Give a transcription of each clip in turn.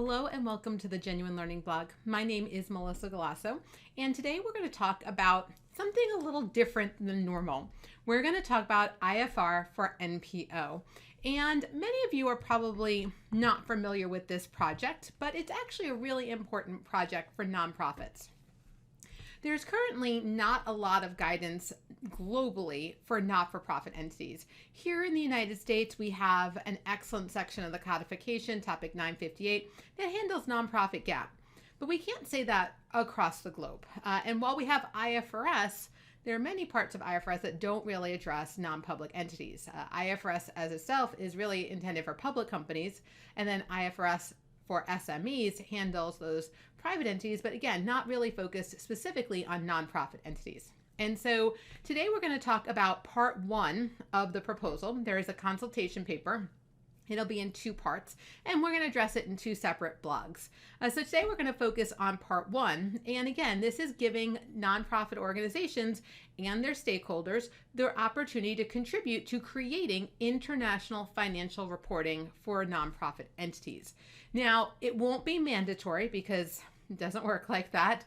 Hello and welcome to the Genuine Learning Blog. My name is Melissa Galasso, and today we're going to talk about something a little different than normal. We're going to talk about IFR4NPO. And many of you are probably not familiar with this project, but it's actually a really important project for nonprofits. There's currently not a lot of guidance globally for not-for-profit entities. Here in the United States, we have an excellent section of the codification, topic 958, that handles nonprofit GAAP. But we can't say that across the globe. And while we have IFRS, there are many parts of IFRS that don't really address non-public entities. IFRS as itself is really intended for public companies, and then IFRS for SMEs handles those private entities, but again, not really focused specifically on nonprofit entities. And so today we're going to talk about part one of the proposal. There is a consultation paper. It'll be in two parts, and we're going to address it in two separate blogs. So today we're going to focus on part one. And again, this is giving nonprofit organizations and their stakeholders their opportunity to contribute to creating international financial reporting for nonprofit entities. Now, it won't be mandatory because it doesn't work like that.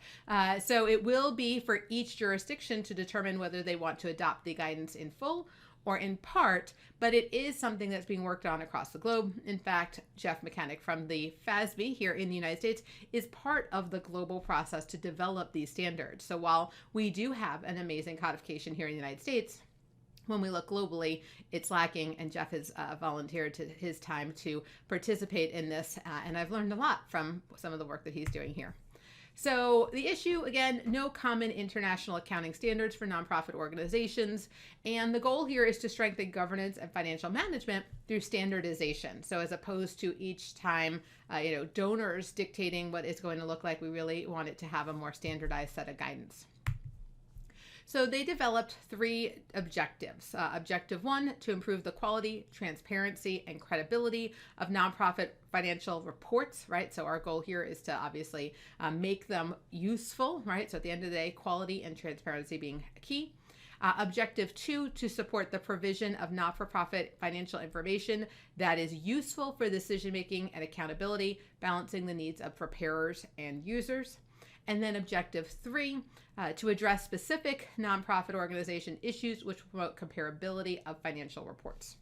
So it will be for each jurisdiction to determine whether they want to adopt the guidance in full or in part, but it is something that's being worked on across the globe. In fact, Jeff Mechanic from the FASB here in the United States is part of the global process to develop these standards. So while we do have an amazing codification here in the United States, when we look globally, it's lacking, and Jeff has volunteered to his time to participate in this, and I've learned a lot from some of the work that he's doing here. So the issue, again, no common international accounting standards for nonprofit organizations. And the goal here is to strengthen governance and financial management through standardization. So as opposed to each time, donors dictating what it's going to look like, we really want it to have a more standardized set of guidance. So they developed three objectives. Objective one, to improve the quality, transparency, and credibility of nonprofit financial reports, right? So our goal here is to obviously make them useful, right? So at the end of the day, quality and transparency being key. Objective two, to support the provision of not-for-profit financial information that is useful for decision-making and accountability, balancing the needs of preparers and users. And then objective three, to address specific nonprofit organization issues which promote comparability of financial reports.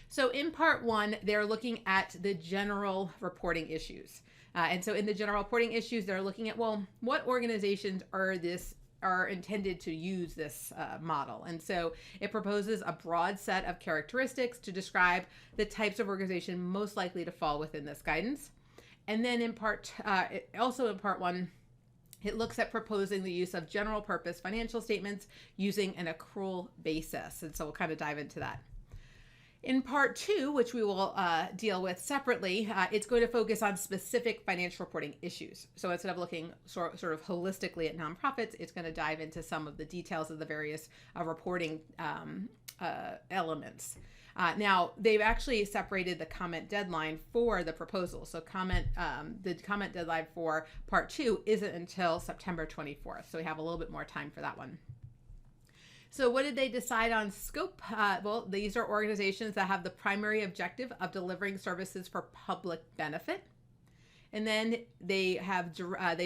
So in part one, they're looking at the general reporting issues. And so in the general reporting issues, they're looking at, well, what organizations are intended to use this model. And so it proposes a broad set of characteristics to describe the types of organization most likely to fall within this guidance. And then in part one, it looks at proposing the use of general purpose financial statements using an accrual basis. And so we'll kind of dive into that. In part two, which we will deal with separately, it's going to focus on specific financial reporting issues. So instead of looking sort of holistically at nonprofits, it's going to dive into some of the details of the various reporting elements. Now, they've actually separated the comment deadline for the proposal. So the comment deadline for part two isn't until September 24th. So we have a little bit more time for that one. So what did they decide on scope? Well, these are organizations that have the primary objective of delivering services for public benefit. And then they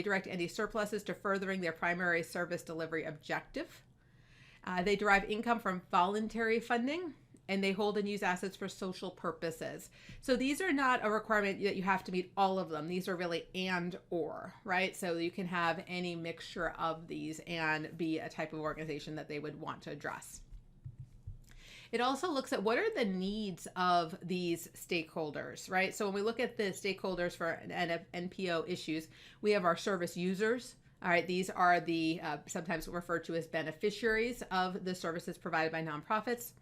direct any surpluses to furthering their primary service delivery objective. They derive income from voluntary funding, and they hold and use assets for social purposes. So these are not a requirement that you have to meet all of them. These are really and or, right? So you can have any mixture of these and be a type of organization that they would want to address. It also looks at what are the needs of these stakeholders, right? So when we look at the stakeholders for NPO issues, we have our service users. All right, these are the sometimes referred to as beneficiaries of the services provided by nonprofits.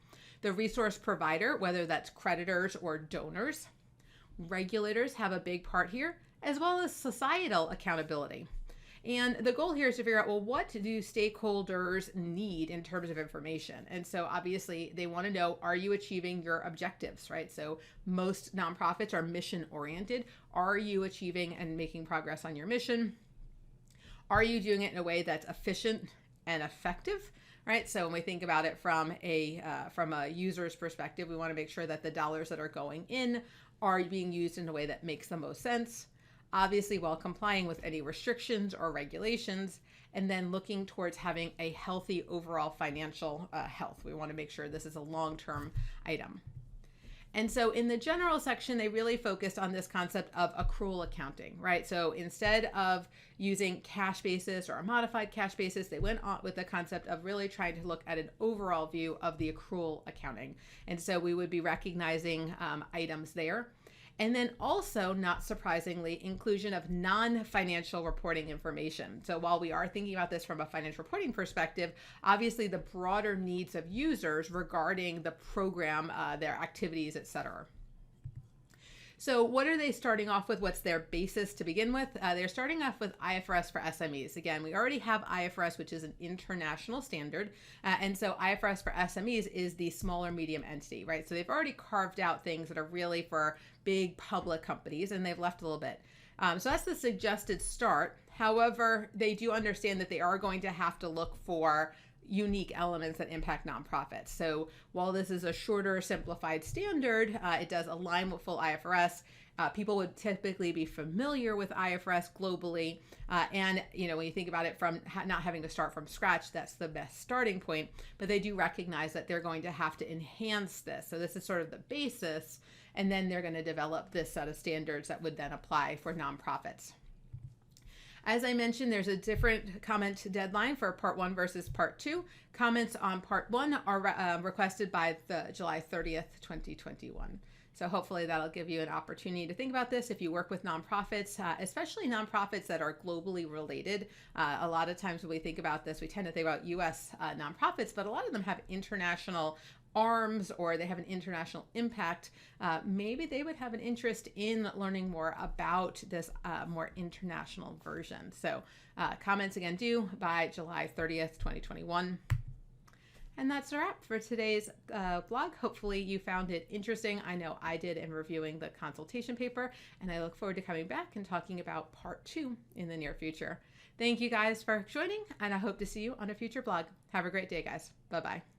The resource provider, whether that's creditors or donors. Regulators have a big part here, as well as societal accountability. And the goal here is to figure out, well, what do stakeholders need in terms of information? And so obviously they want to know, are you achieving your objectives, right? So most nonprofits are mission oriented. Are you achieving and making progress on your mission? Are you doing it in a way that's efficient and effective? Right. So when we think about it from a user's perspective, we want to make sure that the dollars that are going in are being used in a way that makes the most sense, obviously while complying with any restrictions or regulations, and then looking towards having a healthy overall financial health. We want to make sure this is a long-term item. And so in the general section, they really focused on this concept of accrual accounting, right? So instead of using cash basis or a modified cash basis, they went on with the concept of really trying to look at an overall view of the accrual accounting. And so we would be recognizing items there. And then also, not surprisingly, inclusion of non-financial reporting information. So while we are thinking about this from a financial reporting perspective, obviously the broader needs of users regarding the program, their activities, etc. So what are they starting off with? What's their basis to begin with? They're starting off with IFRS for SMEs. Again, we already have IFRS, which is an international standard. And so IFRS for SMEs is the smaller medium entity, right? So they've already carved out things that are really for big public companies, and they've left a little bit. So that's the suggested start. However, they do understand that they are going to have to look for unique elements that impact nonprofits. So while this is a shorter, simplified standard, it does align with full IFRS. People would typically be familiar with IFRS globally. And, when you think about it from not having to start from scratch, that's the best starting point. But they do recognize that they're going to have to enhance this. So this is sort of the basis. And then they're going to develop this set of standards that would then apply for nonprofits. As I mentioned, there's a different comment deadline for part 1 versus part 2. Comments on part 1 are requested by the July 30th, 2021. So hopefully that'll give you an opportunity to think about this if you work with nonprofits, especially nonprofits that are globally related. A lot of times when we think about this, we tend to think about U.S. Nonprofits, but a lot of them have international arms or they have an international impact. Maybe they would have an interest in learning more about this more international version. So comments again due by July 30th, 2021. And that's a wrap for today's blog. Hopefully you found it interesting. I know I did in reviewing the consultation paper, and I look forward to coming back and talking about part 2 in the near future. Thank you guys for joining, and I hope to see you on a future blog. Have a great day, guys. Bye-bye.